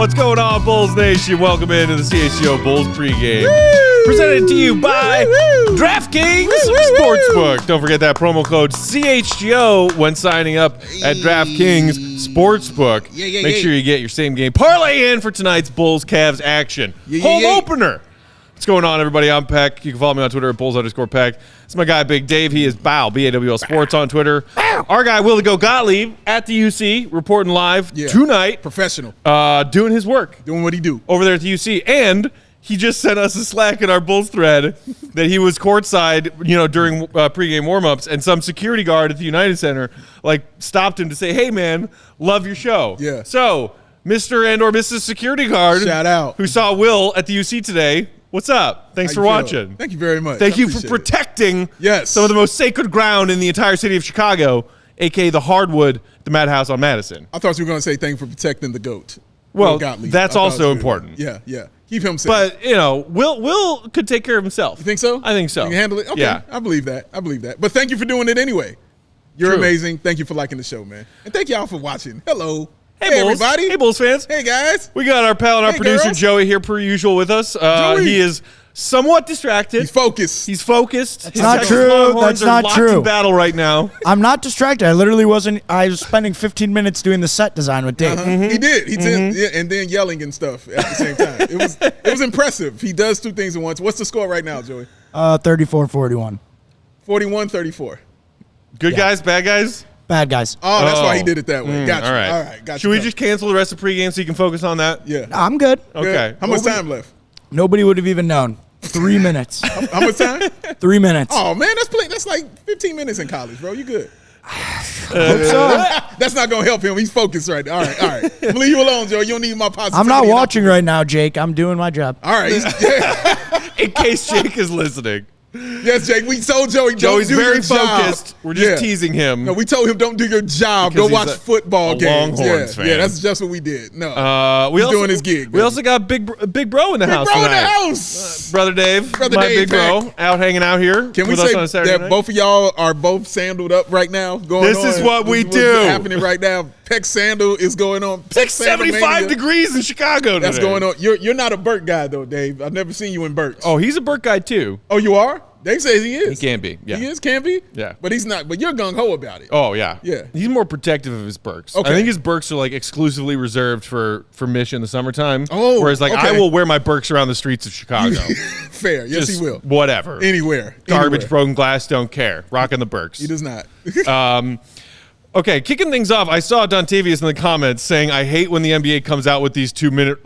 What's going on, Bulls Nation? Welcome into the CHGO Bulls Pregame. Presented to you by DraftKings Sportsbook. Don't forget that promo code CHGO when signing up at DraftKings Sportsbook. Make sure you get your same game parlay in for tonight's Bulls Cavs action. Home opener. What's going on, everybody? I'm Peck. You can follow me on Twitter at Bulls_Peck. It's my guy, Big Dave. He is Bow, B-A-W-L Sports on Twitter. Our guy, Willie Go Gottlieb, at the UC, reporting live tonight. Professional. Doing his work. Doing what he do. Over there at the UC. And he just sent us a Slack in our Bulls thread that he was courtside, during pregame warmups, and some security guard at the United Center, stopped him to say, hey, man, love your show. Yeah. So, Mr. and or Mrs. Security Guard. Shout out. Who saw Will at the UC today. What's up? Thanks for watching. Thank you very much. Thank you for protecting some of the most sacred ground in the entire city of Chicago, a.k.a. the Hardwood, the Madhouse on Madison. I thought you were going to say thank you for protecting the GOAT. Well, that's also important. Yeah. Keep him safe. But, Will could take care of himself. You think so? I think so. You can handle it? Okay. Yeah. I believe that. But thank you for doing it anyway. You're amazing. Thank you for liking the show, man. And thank y'all for watching. Hello. Hey, everybody. Hey, Bulls fans. Hey, guys. We got our pal and our producer, girls. Joey, here per usual with us. He is somewhat distracted. He's focused. He's focused. That's not true. That's not true. In battle right now. I'm not distracted. I literally wasn't. I was spending 15 minutes doing the set design with Dave. He did. He did, and then yelling and stuff at the same time. It was impressive. He does two things at once. What's the score right now, Joey? 34-41. 41-34. Good guys, bad guys? Bad guys. Oh, that's why he did it that way. Gotcha. All right. Gotcha. Should we just cancel the rest of pregame so you can focus on that? Yeah. I'm good. Okay. How much time left? Nobody would have even known. 3 minutes. How much time? 3 minutes. Oh man, that's like 15 minutes in college, bro. You good? Hope so. That's not gonna help him. He's focused right now. All right. I'm gonna leave you alone, Joe. You don't need my positivity. I'm not watching right now, Jake. I'm doing my job. All right. In case Jake is listening. Yes, Jake. We told Joey Joey's don't do very your job. focused. We're just teasing him. No, we told him don't do your job. Because Go watch football games. Longhorns fan. Yeah, that's just what we did. No, he's doing his gig. We also got Big Bro in the house Bro tonight. in the house. Brother Dave, my Dave, Big Bro, out hanging out here. Can we with us say on a Saturday that night? both of y'all are both sandaled up right now? This is what we do. What's happening right now? Peck sandal is going on. It's like 75 degrees in Chicago today. That's going on. You're not a Burt guy though, Dave. I've never seen you in Burt's. Oh, he's a Burt guy too. Oh, you are? Dave says he is. He can be. Yeah. He can be? Yeah. But he's not. But you're gung-ho about it. Oh, yeah. Yeah. He's more protective of his Birks. Okay. I think his Birks are exclusively reserved for Mish in the summertime. Oh, whereas I will wear my Birks around the streets of Chicago. Fair. Yes, Just he will. Whatever. Anywhere. Garbage, broken glass, don't care. Rocking the Birks. He does not. Okay, kicking things off, I saw Dontavius in the comments saying, I hate when the NBA comes out with these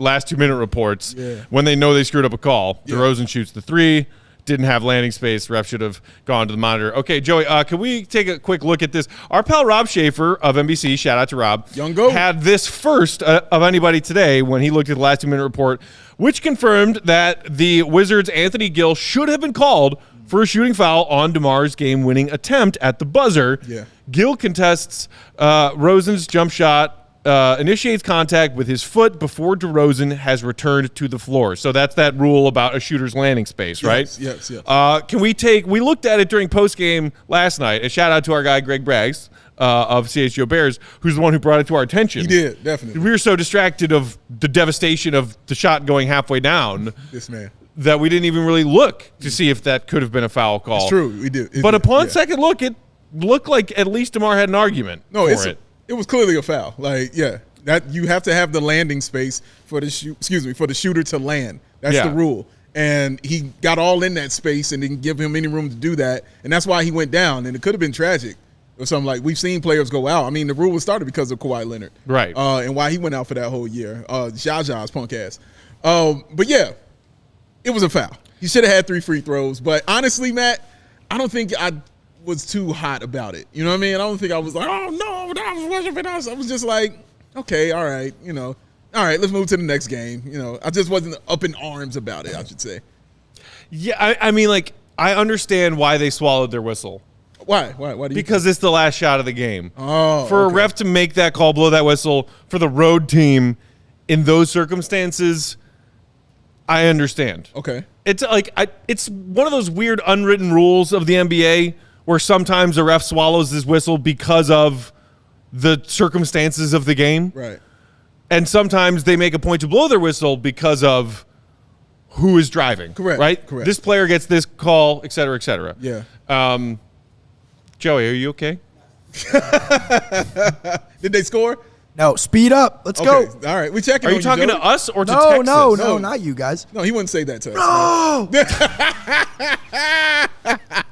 last 2 minute reports when they know they screwed up a call. Yeah. DeRozan shoots the three. Didn't have landing space. Ref should have gone to the monitor. Okay, Joey, can we take a quick look at this? Our pal Rob Schaefer of NBC, shout out to Rob, Young goat. had this first of anybody today when he looked at the last 2 minute report, which confirmed that the Wizards' Anthony Gill should have been called for a shooting foul on DeMars' game-winning attempt at the buzzer. Yeah. Gill contests Rosen's jump shot, initiates contact with his foot before DeRozan has returned to the floor. So that's that rule about a shooter's landing space, right? Yes. We looked at it during postgame last night. A shout out to our guy, Greg Braggs of CHGO Bears, who's the one who brought it to our attention. He did, definitely. We were so distracted of the devastation of the shot going halfway down. This man. That we didn't even really look to see if that could have been a foul call. It's true, we did. But upon second look, it looked like at least DeMar had an argument for it. It was clearly a foul. That you have to have the landing space for the shooter to land. That's the rule. And he got all in that space and didn't give him any room to do that. And that's why he went down. And it could have been tragic or something like we've seen players go out. I mean, the rule was started because of Kawhi Leonard. Right. And why he went out for that whole year. Ja's punk ass. But yeah, it was a foul. He should have had 3 free throws. But honestly, Matt, I don't think I was too hot about it. You know what I mean? I don't think I was like, oh no, that was worshiping us. I was just like, okay, all right, all right, let's move to the next game. I just wasn't up in arms about it, I should say. Yeah, I mean, I understand why they swallowed their whistle. Why? Why do you Because it's the last shot of the game. Oh, for a ref to make that call, blow that whistle for the road team in those circumstances, I understand. Okay. It's it's one of those weird unwritten rules of the NBA where sometimes a ref swallows his whistle because of the circumstances of the game. Right. And sometimes they make a point to blow their whistle because of who is driving. Correct. Right? Correct. This player gets this call, et cetera, et cetera. Yeah. Joey, are you okay? Did they score? No, speed up. Let's go. All right, we checking. Are you on talking Joey. to us or to No, Texas? no, not you guys. No, he wouldn't say that to us. No.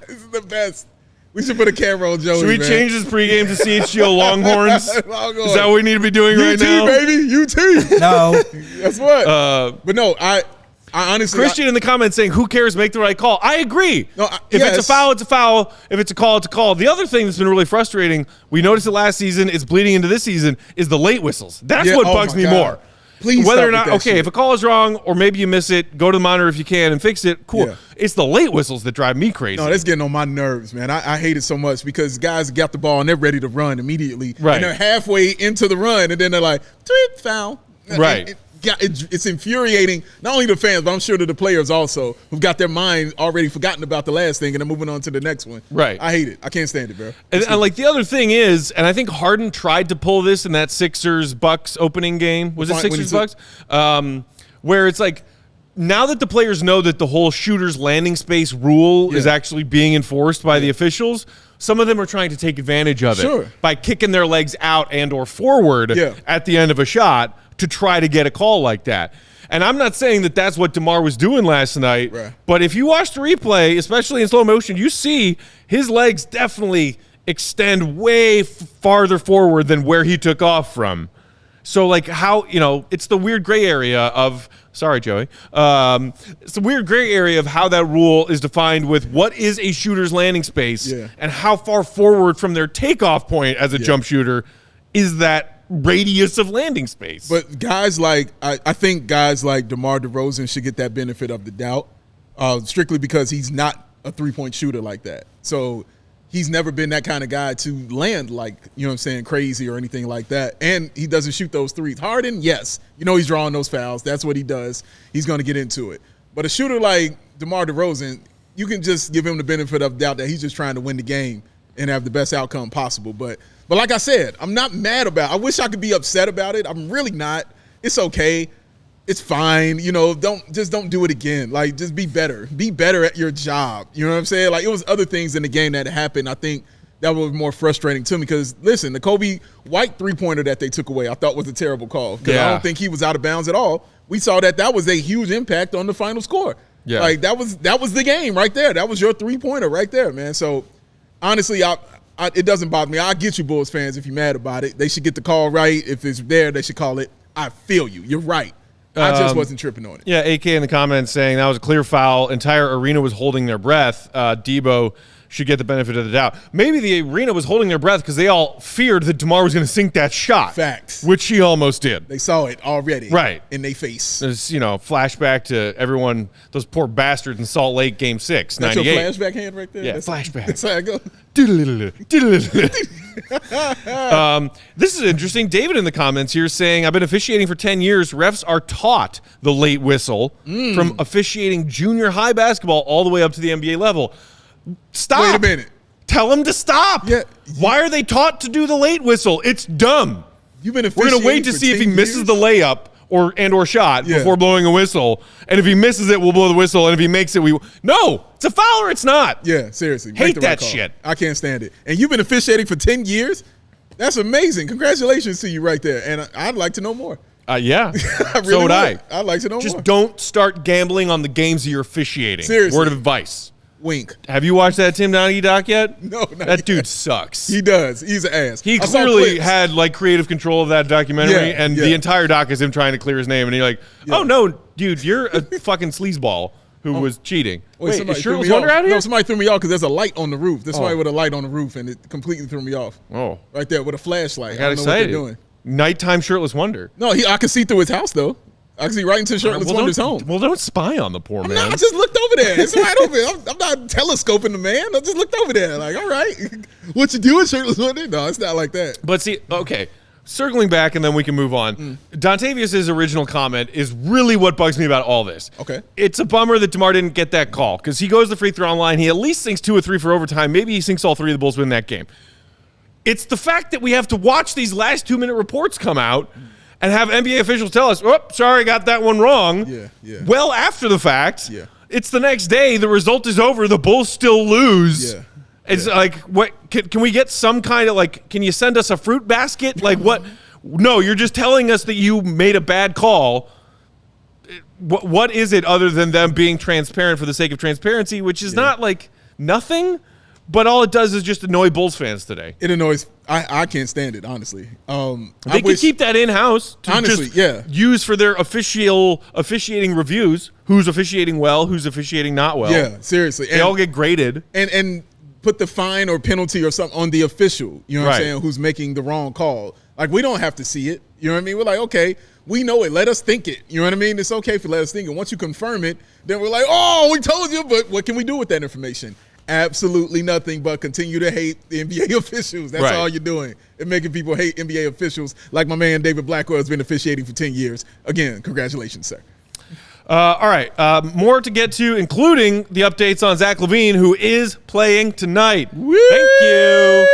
This is the best. We should put a camera on Joey. Should we man. change this pregame to CHGO Longhorns? Longhorns. Is that what we need to be doing right UT, now? baby, UT. No. That's what. But no, I honestly, Christian in the comments saying, "Who cares? Make the right call." I agree. No, if it's a yes. foul, it's a foul. If it's a call, it's a call. The other thing that's been really frustrating, we noticed it last season, it's bleeding into this season, is the late whistles. That's Yeah, what oh bugs my me God. more. Please Whether stop or not, with that okay, shit. if a call is wrong or maybe you miss it, go to the monitor if you can and fix it. Cool. Yeah. It's the late whistles that drive me crazy. No, that's getting on my nerves, man. I hate it so much because guys got the ball and they're ready to run immediately. Right. And they're halfway into the run and then they're like, tweet, foul. Right. It's infuriating, not only the fans, but I'm sure to the players also who've got their mind already forgotten about the last thing and they're moving on to the next one. Right. I hate it. I can't stand it, bro. And like the other thing is, and I think Harden tried to pull this in that Sixers-Bucks opening game. Was it When he Sixers-Bucks? Where it's like, now that the players know that the whole shooter's landing space rule is actually being enforced by the officials, some of them are trying to take advantage of it by kicking their legs out and or forward at the end of a shot to try to get a call like that. And I'm not saying that that's what DeMars was doing last night, but if you watch the replay, especially in slow motion, you see his legs definitely extend way farther forward than where he took off from. So, like, how, it's the weird gray area of, sorry, Joey. It's the weird gray area of how that rule is defined with what is a shooter's landing space and how far forward from their takeoff point as a jump shooter is that radius of landing space. But guys like, I think guys like DeMar DeRozan should get that benefit of the doubt, strictly because he's not a three-point shooter like that. So he's never been that kind of guy to land like, crazy or anything like that. And he doesn't shoot those threes. Harden, yes. He's drawing those fouls. That's what he does. He's going to get into it. But a shooter like DeMar DeRozan, you can just give him the benefit of doubt that he's just trying to win the game and have the best outcome possible. But like I said, I'm not mad about it. I wish I could be upset about it. I'm really not. It's okay. It's fine. Don't do it again. Like, just be better. Be better at your job. You know what I'm saying? Like, it was other things in the game that happened. I think that was more frustrating to me because, listen, the Kobe White three-pointer that they took away I thought was a terrible call because I don't think he was out of bounds at all. We saw that was a huge impact on the final score. Yeah. Like, that was the game right there. That was your three-pointer right there, man. So, honestly, it doesn't bother me. I get you, Bulls fans, if you're mad about it. They should get the call right. If it's there, they should call it. I feel you. You're right. I just wasn't tripping on it. Yeah, AK in the comments saying that was a clear foul. Entire arena was holding their breath. Debo should get the benefit of the doubt. Maybe the arena was holding their breath because they all feared that DeMar was going to sink that shot. Facts. Which he almost did. They saw it already. Right. In their face. There's, flashback to everyone, those poor bastards in Salt Lake Game 6, That's 98. your flashback hand right there? Yeah, flashback. That's how I go. This is interesting. David in the comments here saying, I've been officiating for 10 years. Refs are taught the late whistle from officiating junior high basketball all the way up to the NBA level. Stop. Wait a minute. Tell them to stop. Yeah. Why are they taught to do the late whistle? It's dumb. You've been We're going to wait to see if he misses the layup or shot before blowing a whistle. And if he misses it, we'll blow the whistle. And if he makes it, no, it's a foul or it's not. Yeah, seriously. Hate that shit. I can't stand it. And you've been officiating for 10 years? That's amazing. Congratulations to you right there. And I'd like to know more. Yeah. Really so would I. I'd like to know more. Just don't start gambling on the games that you're officiating. Seriously. Word of advice. Wink. Have you watched that Tim Donaghy doc yet? No, not that yet. dude sucks. He does. He's an ass. He clearly had creative control of that documentary, and the entire doc is him trying to clear his name. And you're like, oh no, dude, you're a fucking sleazeball who was cheating. Wait, is Shirtless Wonder out here? No, somebody threw me off because there's a light on the roof. There's somebody with a light on the roof, and it completely threw me off. Oh, right there with a flashlight. I got excited. Know what they're doing. Nighttime Shirtless Wonder. No, I can see through his house though. I can see right into Shirtless Wonder's home. Well, don't spy on the poor man. No, I just looked over there. It's right over there. I'm not telescoping the man. I just looked over there. Like, all right, what you doing, Shirtless Wonder? No, it's not like that. But see, okay, circling back, and then we can move on. Dontavius' original comment is really what bugs me about all this. Okay. It's a bummer that DeMar didn't get that call because he goes the free throw line. He at least sinks 2 or 3 for overtime. Maybe he sinks all 3 of the Bulls win that game. It's the fact that we have to watch these last 2-minute reports come out. and have NBA officials tell us, "Oh, sorry, got that one wrong." Yeah. Well, after the fact, Yeah. it's the next day. The result is over. The Bulls still lose. Yeah. It's like, what? Can we get some kind of like? Can you send us a fruit basket? Like what? No, you're just telling us that you made a bad call. What is it other than them being transparent for the sake of transparency, which is not like nothing, but all it does is just annoy Bulls fans today. It annoys. I can't stand it, honestly. They could keep that in-house to honestly, just use for their officiating reviews. Who's officiating well, who's officiating not well. Yeah, seriously. They all get graded. And put the fine or penalty or something on the official, you know what I'm Right. saying, who's making the wrong call. Like, we don't have to see it. You know what I mean? We're like, okay, we know it. Let us think it. You know what I mean? It's okay if you let us think it. Once you confirm it, then we're like, oh, we told you, but what can we do with that information? Absolutely nothing but continue to hate the NBA officials. That's Right. all you're doing. And making people hate NBA officials like my man David Blackwell has been officiating for 10 years. Again, congratulations, sir. All right, more to get to, including the updates on Zach LaVine, who is playing tonight. Woo! Thank you.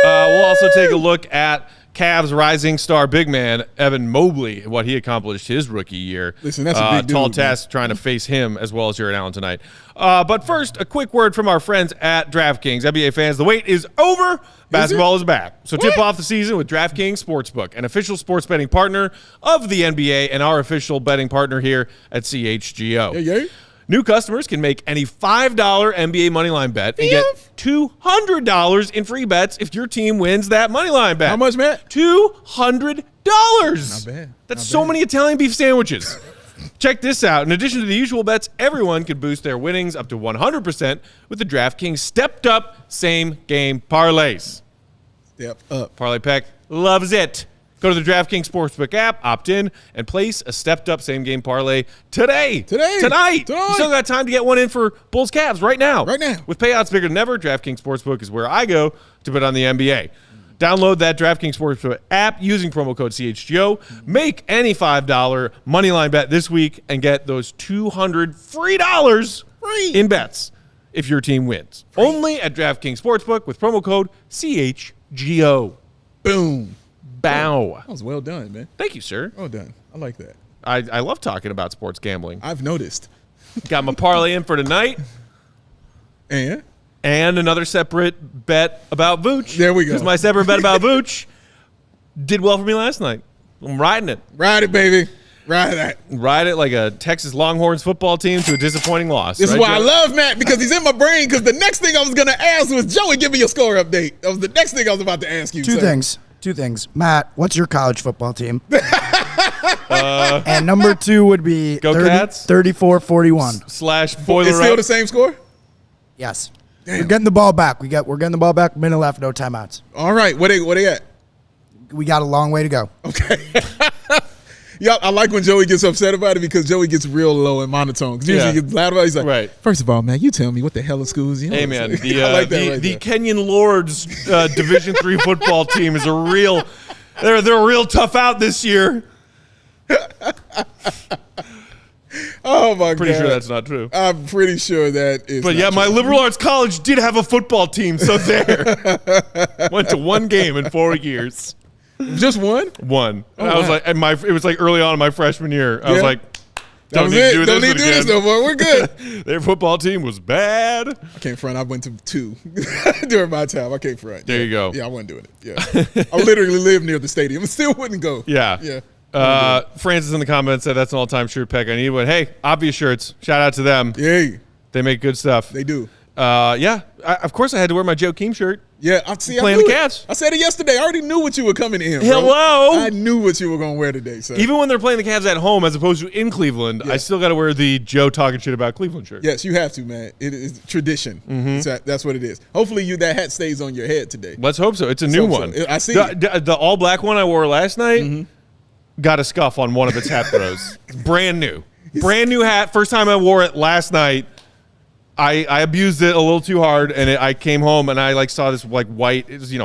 We'll also take a look at Cavs rising star big man Evan Mobley, what he accomplished his rookie year. Listen, that's a big dude, tall man. task trying to face him as well as Jarrett Allen tonight. But first, a quick word from our friends at DraftKings. NBA fans, the wait is over. Basketball is back. So tip off the season with DraftKings Sportsbook, an official sports betting partner of the NBA and our official betting partner here at CHGO. Yeah. New customers can make any $5 NBA moneyline bet and get $200 in free bets if your team wins that moneyline bet. How much, Matt? $200. Not bad. That's so many Italian beef sandwiches. Check this out. In addition to the usual bets, everyone can boost their winnings up to 100% with the DraftKings stepped-up same-game parlays. Step up. Parlay Peck loves it. Go to the DraftKings Sportsbook app, opt in, and place a stepped-up same-game parlay today. Tonight. You still got time to get one in for Bulls Cavs right now. Right now. With payouts bigger than ever, DraftKings Sportsbook is where I go to bet on the NBA. Download that DraftKings Sportsbook app using promo code CHGO. Make any $5 moneyline bet this week and get those $200 free in bets if your team wins. Only at DraftKings Sportsbook with promo code CHGO. Boom. Bow. That was well done, man. Thank you, sir. Well done. I like that. I love talking about sports gambling. I've noticed. Got my parlay in for tonight. And another separate bet about Vooch. There we go. Because my separate bet about Vooch did well for me last night. I'm riding it. Ride it, baby. Ride that. Ride it like a Texas Longhorns football team to a disappointing loss. This is right, why I Joe? love Matt, because he's in my brain, because the next thing I was going to ask was, Joey, give me your score update. That was the next thing I was about to ask you. Two things. Matt, what's your college football team? And number 2 would be Go Cats? 34-41. Slash boiler It's still up. the same score? Yes. We're getting the ball back. We're getting the ball back. Minute left, no timeouts. All right. What they at? We got a long way to go. Okay. Yeah, I like when Joey gets upset about it, because Joey gets real low and monotone. Because usually he gets loud about it. He's like, Right. First of all, man, you tell me what the hell of schools you know. Hey, man, I like that right the there. Kenyan Lords Division III football team is they're a real tough out this year. Oh, my God. Pretty sure that's not true. I'm pretty sure that is. But not yeah, my true. liberal arts college did have a football team, so there. Went to one game in 4 years. Just one? One. Oh, And I was wow. like, it was like early on in my freshman year. I was Yeah. like, That don't was need it. to do Don't this need to do this again. no more. We're good. Their football team was bad. I can't front. I went to 2 during my time. I can't front. There you go. Yeah, I wasn't doing it. Yeah. I literally lived near the stadium and still wouldn't go. Yeah. Yeah. Francis in the comments said that's an all-time shirt pack I need. But hey, Obvious Shirts. Shout out to them. Yay. They make good stuff. They do. Of course I had to wear my Joe Keem shirt. Yeah, I see. Playing I knew the it. Cavs. I said it yesterday. I already knew what you were coming in. Bro. Hello. I knew what you were going to wear today. So Even when they're playing the Cavs at home as opposed to in Cleveland, I still got to wear the Joe talking shit about Cleveland shirt. yes, you have to, man. It is tradition. That's what it is. Hopefully, that hat stays on your head today. Let's hope so. It's a new hope so. one. I see the all black one I wore last night got a scuff on one of its hat throws. Brand new hat. First time I wore it last night. I abused it a little too hard, and I came home and I saw this white. It was I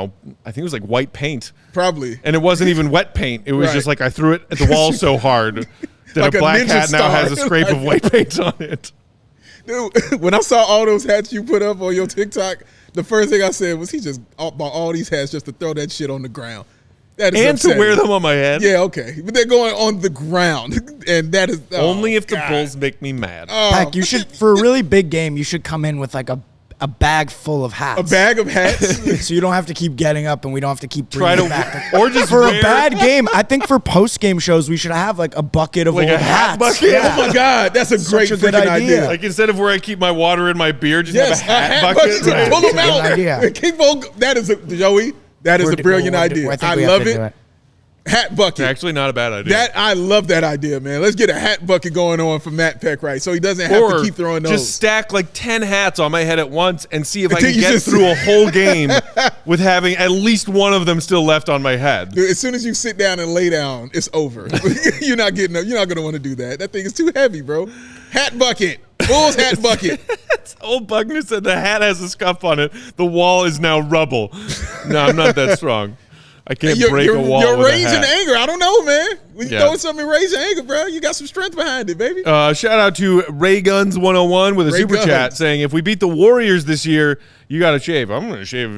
think it was like white paint, Probably. and it wasn't even wet paint. It was Right. just like I threw it at the wall so hard that Like a a black ninja hat now star. has a scrape of white paint on it. Dude, when I saw all those hats you put up on your TikTok, the first thing I said was he just bought all these hats just to throw that shit on the ground. That is and upsetting. to wear them on my head. Yeah, okay. But they're going on the ground. And that is only if the Bulls make me mad. Heck, you should, for a really big game, you should come in with like a bag full of hats. A bag of hats? So you don't have to keep getting up and we don't have to keep bringing it back. Or just for a bad game, I think for post-game shows, we should have like a bucket of like old a hat hats. bucket? Yeah. Oh, my God. That's a great a good freaking idea. idea. Like instead of where I keep my water in my beer, just Yes, have a hat bucket. bucket. Pull them out. idea. Keep on. That is Joey, that is a brilliant idea. I love it. Hat bucket. It's actually not a bad idea. I love that idea, man. Let's get a hat bucket going on for Matt Peck, right? So he doesn't have to keep throwing those. Just stack like 10 hats on my head at once and see if I Until can you get just- through a whole game with having at least one of them still left on my head. Dude, as soon as you sit down and lay down, it's over. You're not getting up. You're not going to want to do that. That thing is too heavy, bro. Hat bucket. Bulls hat bucket. Old Buckner said the hat has a scuff on it. The wall is now rubble. No, I'm not that strong. I can't break a wall You're with a raging hat. anger. I don't know, man. When you Yeah. throw something in raging anger, bro, you got some strength behind it, baby. Shout out to Ray Guns 101 with a Ray super Guns. chat saying, if we beat the Warriors this year, you got to shave. I'm going to shave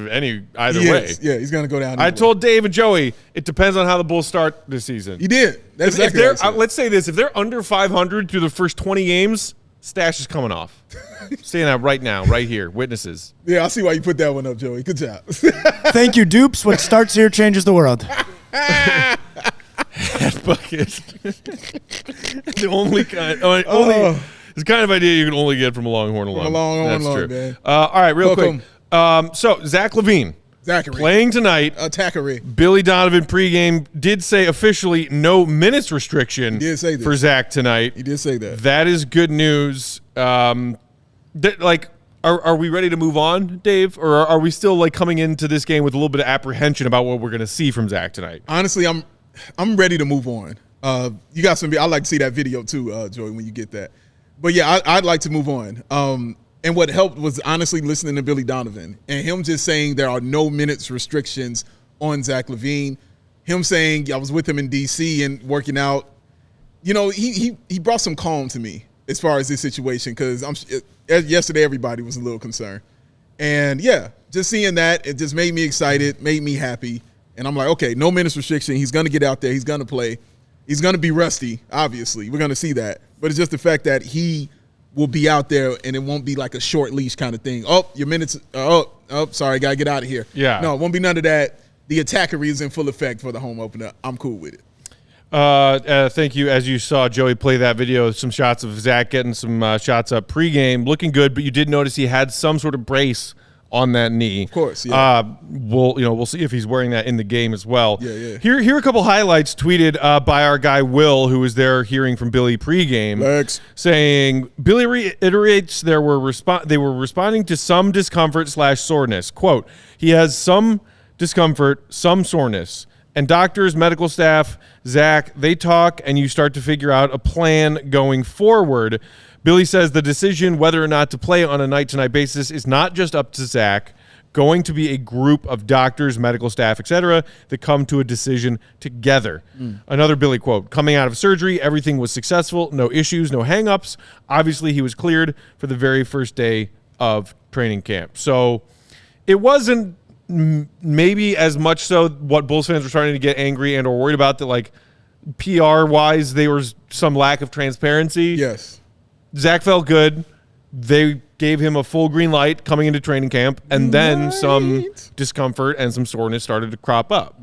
either way. Yeah, he's going to go down. I told Dave and Joey, it depends on how the Bulls start this season. He did. That's If exactly they're, what I said. let's say this, if they're under 500 through the first 20 games, stash is coming off. Saying that right now, right here, witnesses. Yeah, I see why you put that one up, Joey. Good job. Thank you, dupes. What starts here changes the world. Hat bucket. The only kind, it's the kind of idea you can only get from a Longhorn alum. a Longhorn That's alum, true. man. All right, real Welcome. quick. So Zach LaVine Zachary. playing tonight. Attackery. Billy Donovan pregame did say officially no minutes restriction He did say that. for Zach tonight. He did say that. That is good news. Are we ready to move on, Dave? Or are we still like coming into this game with a little bit of apprehension about what we're going to see from Zach tonight? Honestly, I'm ready to move on. You got some. I'd like to see that video too, Joey, when you get that. But yeah, I'd like to move on. And what helped was honestly listening to Billy Donovan and him just saying there are no minutes restrictions on Zach LaVine. Him saying I was with him in D.C. and working out. You know, he brought some calm to me as far as this situation because yesterday everybody was a little concerned. And yeah, just seeing that, it just made me excited, made me happy. And I'm like, okay, no minutes restriction. He's going to get out there. He's going to play. He's going to be rusty, obviously. We're going to see that. But it's just the fact that he will be out there and it won't be like a short leash kind of thing. Oh, your minutes. Sorry, got to get out of here. Yeah. No, it won't be none of that. The attackery is in full effect for the home opener. I'm cool with it. Thank you. As you saw Joey play that video, some shots of Zach getting some shots up pregame, looking good, but you did notice he had some sort of brace on that knee. Of course, yeah. We'll see if he's wearing that in the game as well. Yeah. Here are a couple highlights tweeted by our guy Will, who was there hearing from Billy pregame, Lex. saying Billy reiterates they were responding to some discomfort / soreness. Quote, he has some discomfort, some soreness. And doctors, medical staff, Zach, they talk, and you start to figure out a plan going forward. Billy says the decision whether or not to play on a night-to-night basis is not just up to Zach, going to be a group of doctors, medical staff, etc., that come to a decision together. Another Billy quote, coming out of surgery, everything was successful, no issues, no hang-ups. Obviously, he was cleared for the very first day of training camp. So it wasn't maybe as much so what Bulls fans were starting to get angry and or worried about that, like PR-wise, there was some lack of transparency. Yes. Zach felt good. They gave him a full green light coming into training camp, and then some discomfort and some soreness started to crop up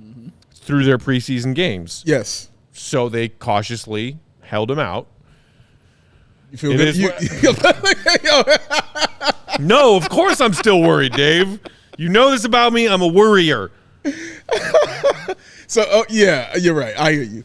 through their preseason games. Yes. So they cautiously held him out. You feel good? No, of course I'm still worried, Dave. You know this about me. I'm a worrier. So, yeah, you're right. I hear you.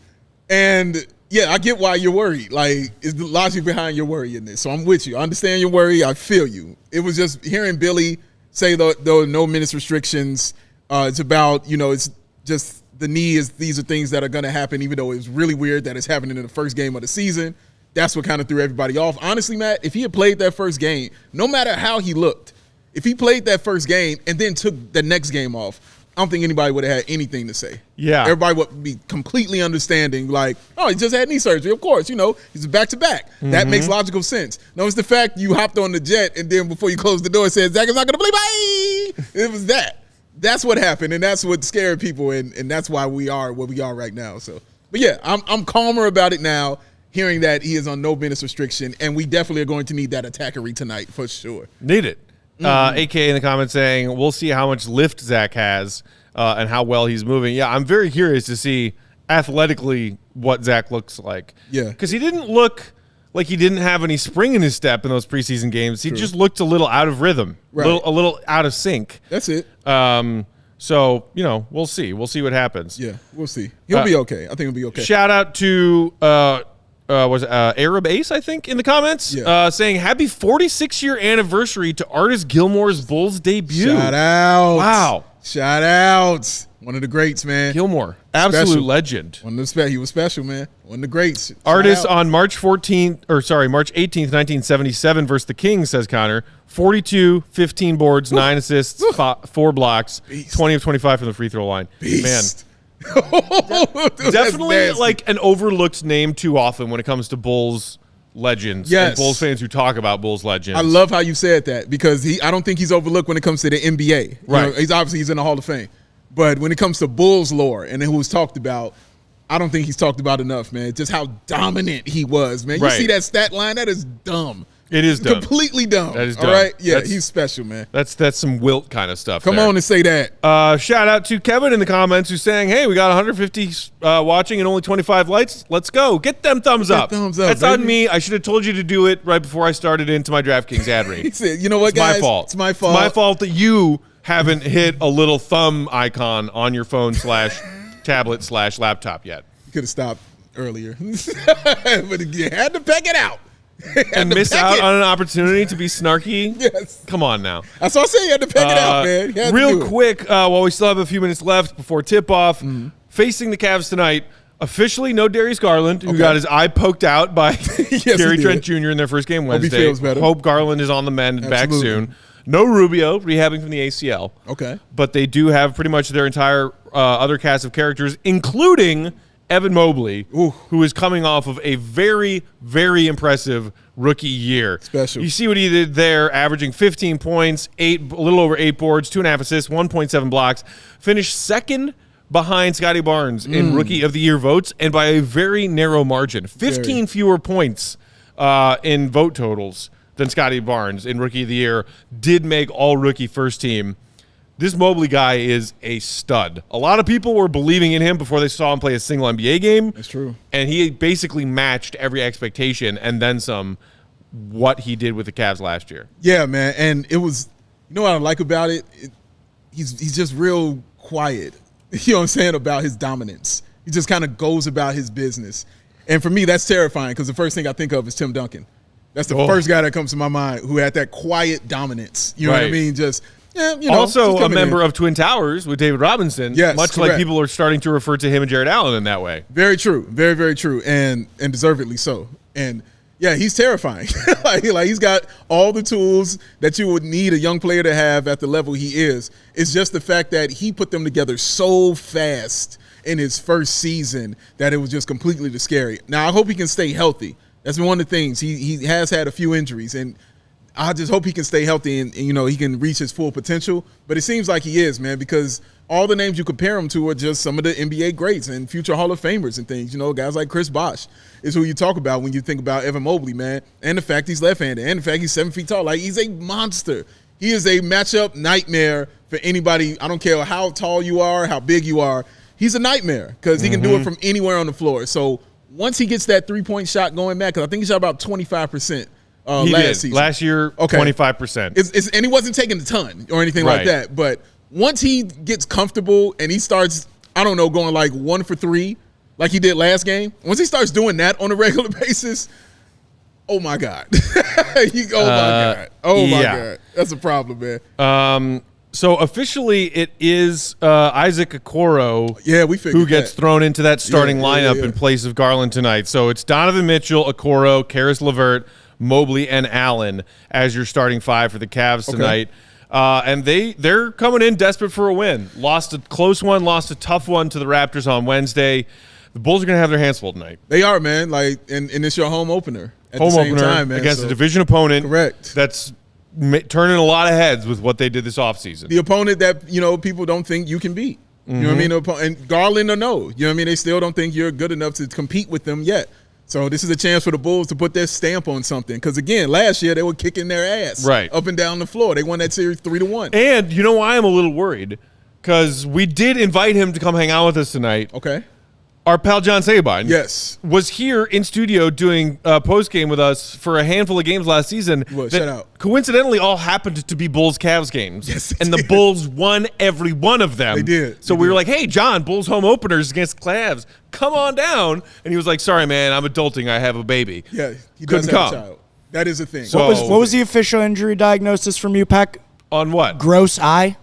And, yeah, I get why you're worried. Like, it's the logic behind your worry in this. So I'm with you. I understand your worry. I feel you. It was just hearing Billy say there are no minutes restrictions. It's about, it's just the knee is these are things that are going to happen, even though it's really weird that it's happening in the first game of the season. That's what kind of threw everybody off. Honestly, Matt, if he had played that first game, no matter how he looked, if he played that first game and then took the next game off, I don't think anybody would have had anything to say. Yeah. Everybody would be completely understanding, like, oh, he just had knee surgery. Of course, he's back-to-back. That makes logical sense. No, it's the fact you hopped on the jet and then before you closed the door, it said, Zach is not going to play. Bye! It was that. That's what happened, and that's what scared people, and that's why we are where we are right now. So, but yeah, I'm calmer about it now, hearing that he is on no minutes restriction, and we definitely are going to need that attackery tonight for sure. Need it. AK in the comments saying, we'll see how much lift Zach has and how well he's moving. Yeah, I'm very curious to see athletically what Zach looks like. Yeah. Because he didn't look like he didn't have any spring in his step in those preseason games. He just looked a little out of rhythm, a little out of sync. That's it. So, we'll see. We'll see what happens. Yeah, we'll see. He'll be okay. I think he'll be okay. Shout out to Arab Ace, I think, in the comments, saying happy 46-year anniversary to Artis Gilmore's Bulls debut. Shout out. Wow. Shout out. One of the greats, man. Gilmore, absolute legend. He was special, man. One of the greats. Artis on March 18th, 1977 versus the Kings, says Connor. 42, 15 boards, 9 assists, 4 blocks, Beast. 20 of 25 from the free throw line. Beast. Man. Definitely like an overlooked name too often when it comes to Bulls legends. Yes. And Bulls fans who talk about Bulls legends. I love how you said that because I don't think he's overlooked when it comes to the NBA. Right. He's in the Hall of Fame. But when it comes to Bulls lore and who was talked about, I don't think he's talked about enough, man. Just how dominant he was, man. You see that stat line? That is dumb. It is dumb. Completely dumb. That is dumb. All right? Yeah, he's special, man. That's some Wilt kind of stuff. Come on and say that. Shout out to Kevin in the comments who's saying, hey, we got 150 watching and only 25 likes. Let's go. Get them thumbs up. That's on me. I should have told you to do it right before I started into my DraftKings ad read. He said, you know what, guys? My fault. It's my fault. It's my fault that you haven't hit a little thumb icon on your phone / tablet / laptop yet. You could have stopped earlier. But you had to peck it out. And miss out on an opportunity to be snarky? Yes. Come on now. That's what I said. You had to peck it out, man. Real quick, while we still have a few minutes left before tip-off, facing the Cavs tonight, officially no Darius Garland, who got his eye poked out by Gary Trent Jr. in their first game Wednesday. Hope he feels better. Hope Garland is on the mend back soon. No Rubio, rehabbing from the ACL. Okay. But they do have pretty much their entire other cast of characters, including Evan Mobley, who is coming off of a very, very impressive rookie year. Special. You see what he did there, averaging 15 points, a little over 8 boards, 2.5 assists, 1.7 blocks. Finished second behind Scotty Barnes in Rookie of the Year votes, and by a very narrow margin. 15 fewer points in vote totals than Scotty Barnes in Rookie of the Year. Did make all-rookie first team. This Mobley guy is a stud. A lot of people were believing in him before they saw him play a single NBA game. That's true. And he basically matched every expectation and then some what he did with the Cavs last year. Yeah, man. And it was, you know what I like about it? He's just real quiet, you know what I'm saying, about his dominance. He just kind of goes about his business. And for me, that's terrifying because the first thing I think of is Tim Duncan. That's the first guy that comes to my mind who had that quiet dominance. You know what I mean? Just – also a member of Twin Towers with David Robinson, yes, much like people are starting to refer to him and Jarrett Allen in that way. Very true. Very, very true, and deservedly so. And, yeah, he's terrifying. like he's got all the tools that you would need a young player to have at the level he is. It's just the fact that he put them together so fast in his first season that it was just completely scary. Now, I hope he can stay healthy. That's been one of the things. He has had a few injuries, and I just hope he can stay healthy and he can reach his full potential. But it seems like he is, man, because all the names you compare him to are just some of the NBA greats and future Hall of Famers and things. Guys like Chris Bosh is who you talk about when you think about Evan Mobley, man. And the fact he's left-handed and the fact he's 7 feet tall. Like, he's a monster. He is a matchup nightmare for anybody. I don't care how tall you are, how big you are. He's a nightmare because he can do it from anywhere on the floor. So once he gets that three-point shot going back, because I think he shot about 25%. He last did. season. Last year, 25%. And he wasn't taking a ton or anything like that. But once he gets comfortable and he starts, I don't know, going like 1 for 3 like he did last game, once he starts doing that on a regular basis, oh, my God. Oh, my God. That's a problem, man. So officially it is Isaac Okoro who gets thrown into that starting lineup in place of Garland tonight. So it's Donovan Mitchell, Okoro, Karis LeVert, Mobley, and Allen as your starting 5 for the Cavs tonight. And they're coming in desperate for a win. Lost a close one, lost a tough one to the Raptors on Wednesday. The Bulls are going to have their hands full tonight. They are, man. And it's your home opener at the same time, man. Against a division opponent. Correct. That's turning a lot of heads with what they did this offseason. The opponent that, people don't think you can beat. You know what I mean? And Garland or no. You know what I mean? They still don't think you're good enough to compete with them yet. So this is a chance for the Bulls to put their stamp on something. Because, again, last year they were kicking their ass up and down the floor. They won that series 3-1. And you know why I'm a little worried? Because we did invite him to come hang out with us tonight. Okay. Our pal John Sabine was here in studio doing post-game with us for a handful of games last season. Shout out. Coincidentally all happened to be Bulls-Cavs games. Yes, and the Bulls won every one of them. They did. So we were like, hey, John, Bulls home openers against Cavs. Come on down. And he was like, sorry, man, I'm adulting. I have a baby. Yeah, he couldn't does have come. a child. That is a thing. So, what was the official injury diagnosis from you, Peck? On what? Gross eye?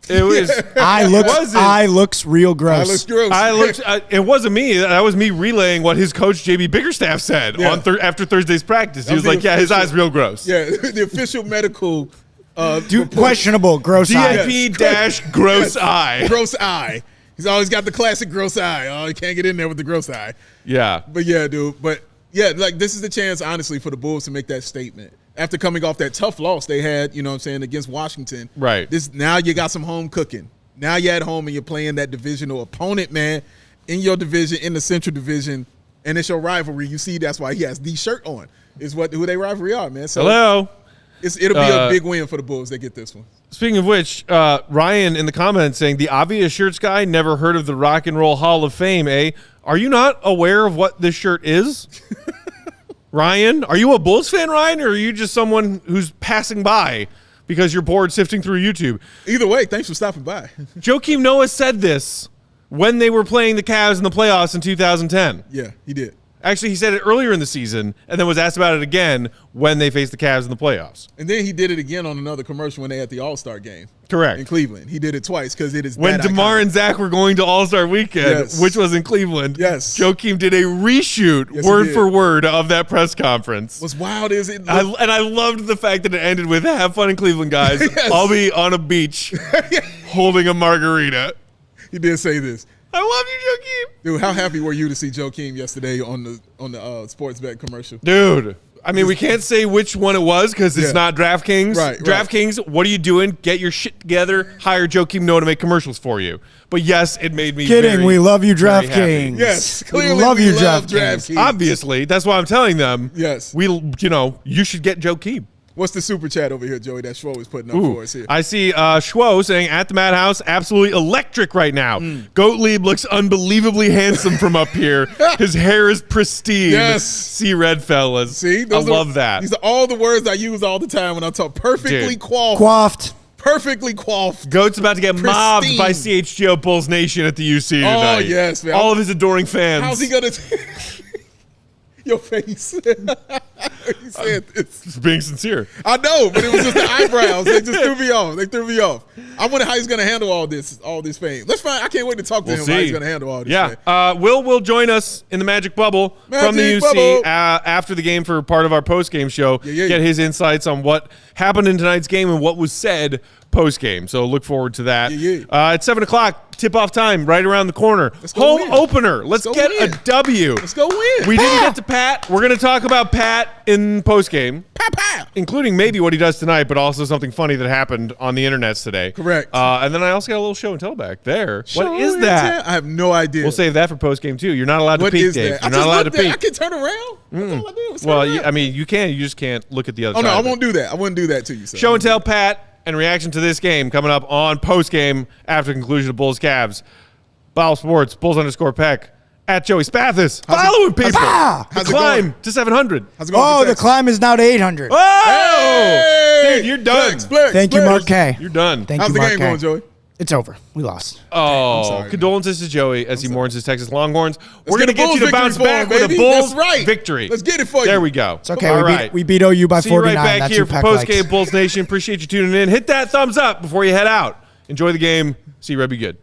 It was. Eye looks real gross. Eye looks gross. It wasn't me. That was me relaying what his coach JB Biggerstaff said on after Thursday's practice. He was like, "Yeah, his eye's real gross." Yeah, the official medical. Questionable gross eye. DIP - gross eye. Gross eye. He's always got the classic gross eye. Oh, he can't get in there with the gross eye. Yeah. But yeah, dude. But yeah, like this is the chance, honestly, for the Bulls to make that statement. After coming off that tough loss they had, against Washington. Right. Now you got some home cooking. Now you're at home and you're playing that divisional opponent, man, in your division, in the Central Division, and it's your rivalry. You see, that's why he has the shirt on. Is who they rivalry are, man. So hello. It'll be a big win for the Bulls. They get this one. Speaking of which, Ryan in the comments saying the obvious shirts guy never heard of the Rock and Roll Hall of Fame, eh? Are you not aware of what this shirt is? Ryan, are you a Bulls fan, Ryan, or are you just someone who's passing by because you're bored sifting through YouTube? Either way, thanks for stopping by. Joakim Noah said this when they were playing the Cavs in the playoffs in 2010. Yeah, he did. Actually, he said it earlier in the season and then was asked about it again when they faced the Cavs in the playoffs. And then he did it again on another commercial when they had the All-Star game. Correct. In Cleveland. He did it twice because it is when DeMars and Zach were going to All-Star Weekend, which was in Cleveland. Yes. Joakim did a reshoot word for word of that press conference. What's wild is it. And I loved the fact that it ended with, have fun in Cleveland, guys. I'll be on a beach holding a margarita. He did say this. I love you, Joakim. Dude, how happy were you to see Joakim yesterday on the sports bet commercial? Dude, I mean, we can't say which one it was because it's not DraftKings. Right. DraftKings, what are you doing? Get your shit together. Hire Joakim Noah to make commercials for you. But yes, it made me we love you, DraftKings. Yes, clearly we love you, DraftKings. Obviously, that's why I'm telling them. Yes. You should get Joakim. What's the super chat over here, Joey, that Schwo is putting up for us here? I see Schwo saying, at the Madhouse, absolutely electric right now. Gottlieb looks unbelievably handsome from up here. His hair is pristine. Yes. See red, fellas. See? I love that. These are all the words I use all the time when I talk. Perfectly coiffed. Perfectly coiffed. Goat's about to get mobbed by CHGO Bulls Nation at the UC tonight. Oh, yes, man. All of his adoring fans. How's he going to... Your face. He said this. Just being sincere. I know, but it was just the eyebrows. They just threw me off. I wonder how he's going to handle all this fame. Let's find. I can't wait to talk to him how he's going to handle all this fame. Will will join us in the Magic Bubble from the UC after the game for part of our post-game show. Get his insights on what happened in tonight's game and what was said post-game. So look forward to that. At 7 o'clock, tip-off time right around the corner. Home opener. Let's get a W. Let's go win. We didn't get to Pat. We're going to talk about Pat in post-game. Including maybe what he does tonight, but also something funny that happened on the internets today. Correct. And then I also got a little show and tell back there. What is that? I have no idea. We'll save that for post-game, too. You're not allowed to peek, Dave. You're not allowed to peek. I can turn around. That's all I do. Well, I mean, you can. You just can't look at the other side. Oh, no, I won't do that. I wouldn't do that to you. Show and tell Pat and reaction to this game coming up on post-game after conclusion of Bulls-Cavs. Ball Sports, Bulls_Peck. At Joey Spathis. Following people. The climb to 700. The climb is now to 800. Oh! Dude, you're done. Thank you, Mark K. You're done. How's the game going, Joey? It's over. We lost. Oh, sorry, condolences to Joey as he mourns his Texas Longhorns. We're going to get get you to bounce back with a Bulls victory. Let's get it for you. There we go. It's okay. We beat OU by 49. See you right back That's here for post-game Bulls Nation. Appreciate you tuning in. Hit that thumbs up before you head out. Enjoy the game. See you, Red. Be good.